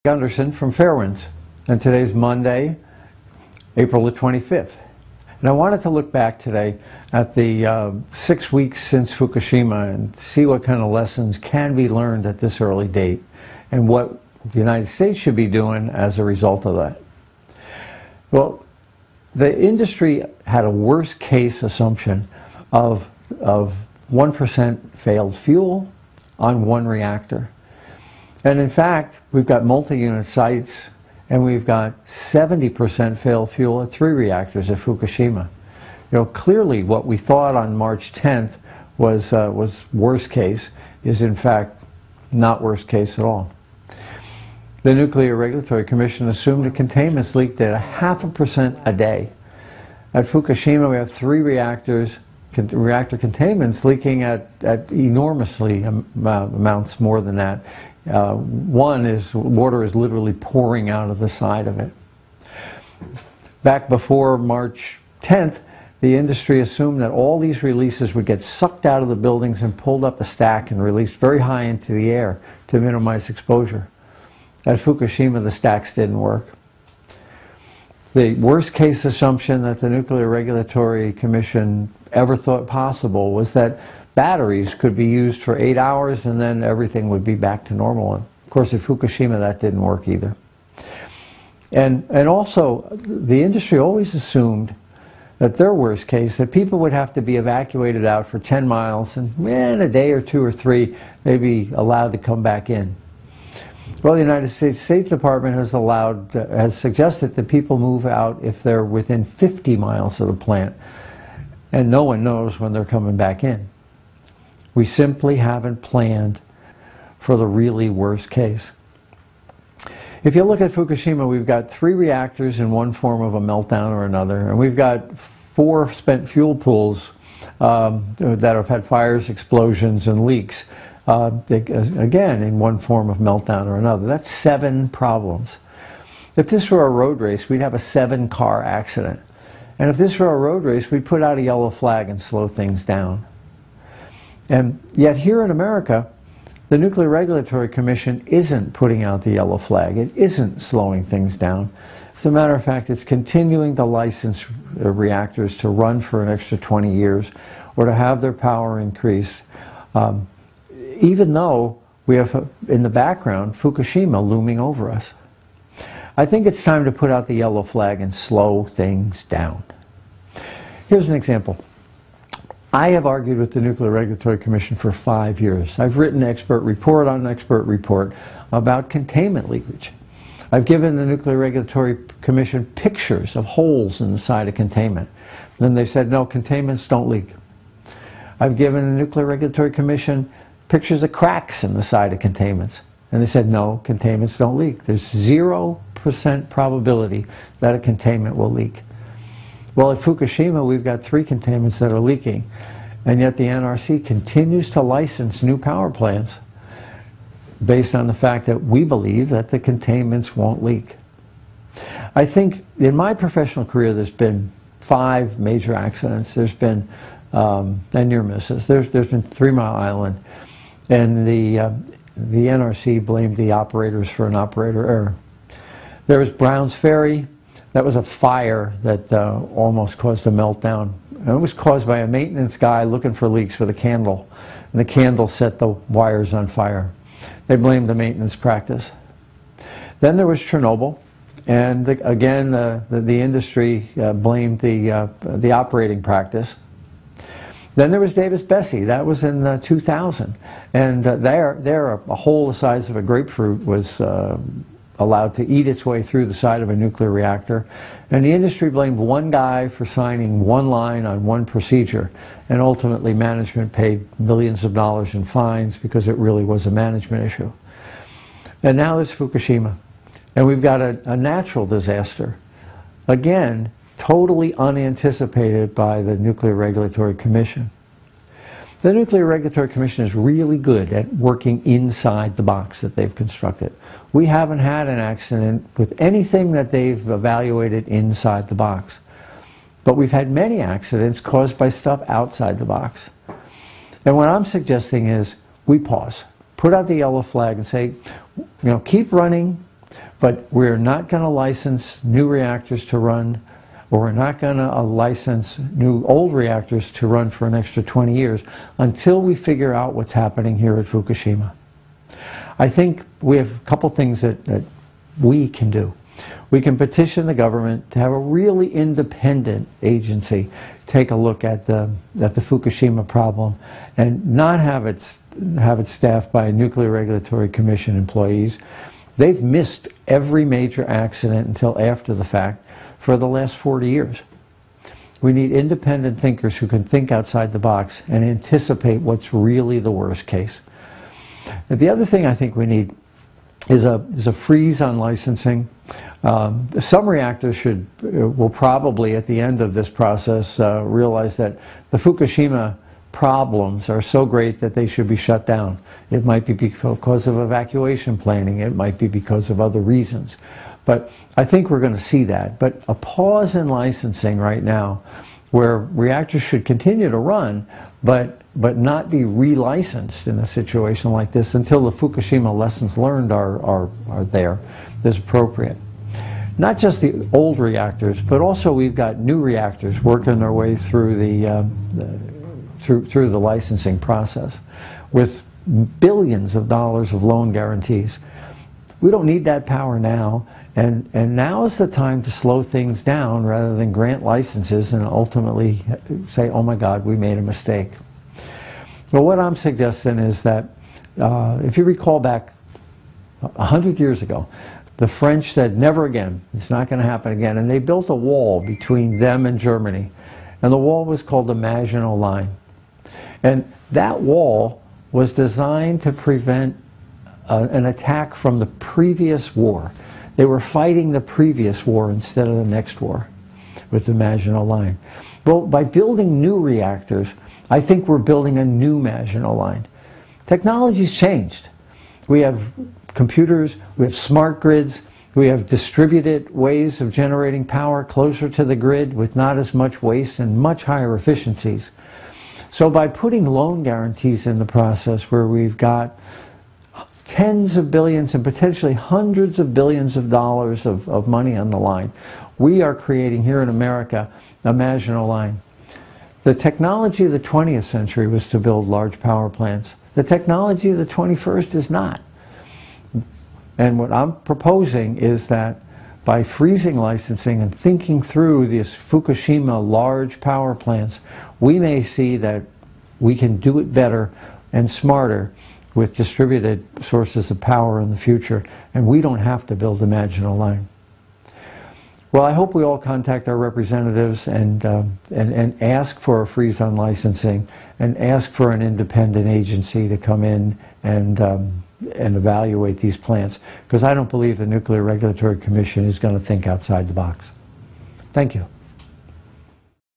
Gunderson from Fairewinds, and today's Monday, April the 25th. And I wanted to look back today at the 6 weeks since Fukushima and see what kind of lessons can be learned at this early date and what the United States should be doing as a result of that. Well, the industry had a worst case assumption of 1% failed fuel on one reactor. And in fact, we've got multi-unit sites, and we've got 70% failed fuel at 3 reactors at Fukushima. You know, clearly what we thought on March 10th was worst case is in fact not worst case at all. The Nuclear Regulatory Commission assumed the containments leaked at 0.5% a day. At Fukushima, we have 3 reactors, reactor containments leaking at enormously amounts more than that. One is water is literally pouring out of the side of it. Back before March 10th, the industry assumed that all these releases would get sucked out of the buildings and pulled up a stack and released very high into the air to minimize exposure. At Fukushima, the stacks didn't work. The worst case assumption that the Nuclear Regulatory Commission ever thought possible was that batteries could be used for 8 hours and then everything would be back to normal. And of course, at Fukushima, that didn't work either. And also, the industry always assumed that their worst case, that people would have to be evacuated out for 10 miles and in a day or 2 or 3, they'd be allowed to come back in. Well, the United States State Department has suggested that people move out if they're within 50 miles of the plant, and no one knows when they're coming back in. We simply haven't planned for the really worst case. If you look at Fukushima, we've got 3 reactors in one form of a meltdown or another, and we've got 4 spent fuel pools that have had fires, explosions, and leaks. Again, in one form of meltdown or another. That's 7 problems. If this were a road race, we'd have a 7-car accident. And if this were a road race, we'd put out a yellow flag and slow things down. And yet here in America, the Nuclear Regulatory Commission isn't putting out the yellow flag. It isn't slowing things down. As a matter of fact, it's continuing to license reactors to run for an extra 20 years or to have their power increased. Even though we have, in the background, Fukushima looming over us. I think it's time to put out the yellow flag and slow things down. Here's an example. I have argued with the Nuclear Regulatory Commission for 5 years. I've written expert report on expert report about containment leakage. I've given the Nuclear Regulatory Commission pictures of holes in the side of containment. Then they said, no, containments don't leak. I've given the Nuclear Regulatory Commission pictures of cracks in the side of containments. And they said, no, containments don't leak. There's 0% probability that a containment will leak. Well, at Fukushima, we've got 3 containments that are leaking. And yet the NRC continues to license new power plants based on the fact that we believe that the containments won't leak. I think in my professional career, there's been 5 major accidents. There's been and near misses. There's been 3 Mile Island. And the NRC blamed the operators for an operator error. There was Brown's Ferry. That was a fire that almost caused a meltdown. And it was caused by a maintenance guy looking for leaks with a candle. And the candle set the wires on fire. They blamed the maintenance practice. Then there was Chernobyl. And again, the industry blamed the operating practice. Then there was Davis-Besse. That was in 2000. And there a hole the size of a grapefruit was allowed to eat its way through the side of a nuclear reactor. And the industry blamed one guy for signing one line on one procedure. And ultimately, management paid millions of dollars in fines because it really was a management issue. And now there's Fukushima. And we've got a natural disaster. Again, totally unanticipated by the Nuclear Regulatory Commission. The Nuclear Regulatory Commission is really good at working inside the box that they've constructed. We haven't had an accident with anything that they've evaluated inside the box. But we've had many accidents caused by stuff outside the box. And what I'm suggesting is we pause, put out the yellow flag and say, you know, keep running, But we're not going to license new reactors to run, or we're not going to license new old reactors to run for an extra 20 years until we figure out what's happening here at Fukushima. I think we have a couple things that we can do. We can petition the government to have a really independent agency take a look at the Fukushima problem and not have it staffed by Nuclear Regulatory Commission employees. They've missed every major accident until after the fact for the last 40 years. We need independent thinkers who can think outside the box and anticipate what's really the worst case. And the other thing I think we need is a freeze on licensing. Some reactors will probably, at the end of this process, realize that the Fukushima problems are so great that they should be shut down. It might be because of evacuation planning. It might be because of other reasons. But I think we're going to see that. But a pause in licensing right now, where reactors should continue to run, but not be relicensed in a situation like this until the Fukushima lessons learned are there, is appropriate. Not just the old reactors, but also we've got new reactors working their way through the licensing process with billions of dollars of loan guarantees. We don't need that power now, and now is the time to slow things down rather than grant licenses and ultimately say, oh my God, we made a mistake. Well, what I'm suggesting is that if you recall back 100 years ago, the French said, never again, it's not going to happen again, and they built a wall between them and Germany, and the wall was called the Maginot Line. And that wall was designed to prevent an attack from the previous war. They were fighting the previous war instead of the next war with the Maginot Line. Well, by building new reactors, I think we're building a new Maginot Line. Technology's changed. We have computers, we have smart grids, we have distributed ways of generating power closer to the grid with not as much waste and much higher efficiencies. So by putting loan guarantees in the process where we've got tens of billions and potentially hundreds of billions of dollars of money on the line, we are creating here in America a Maginot Line. The technology of the 20th century was to build large power plants. The technology of the 21st is not. And what I'm proposing is that by freezing licensing and thinking through these Fukushima large power plants, we may see that we can do it better and smarter with distributed sources of power in the future, and we don't have to build a Maginot Line. Well, I hope we all contact our representatives and ask for a freeze on licensing and ask for an independent agency to come in and evaluate these plants, because I don't believe the Nuclear Regulatory Commission is going to think outside the box. Thank you.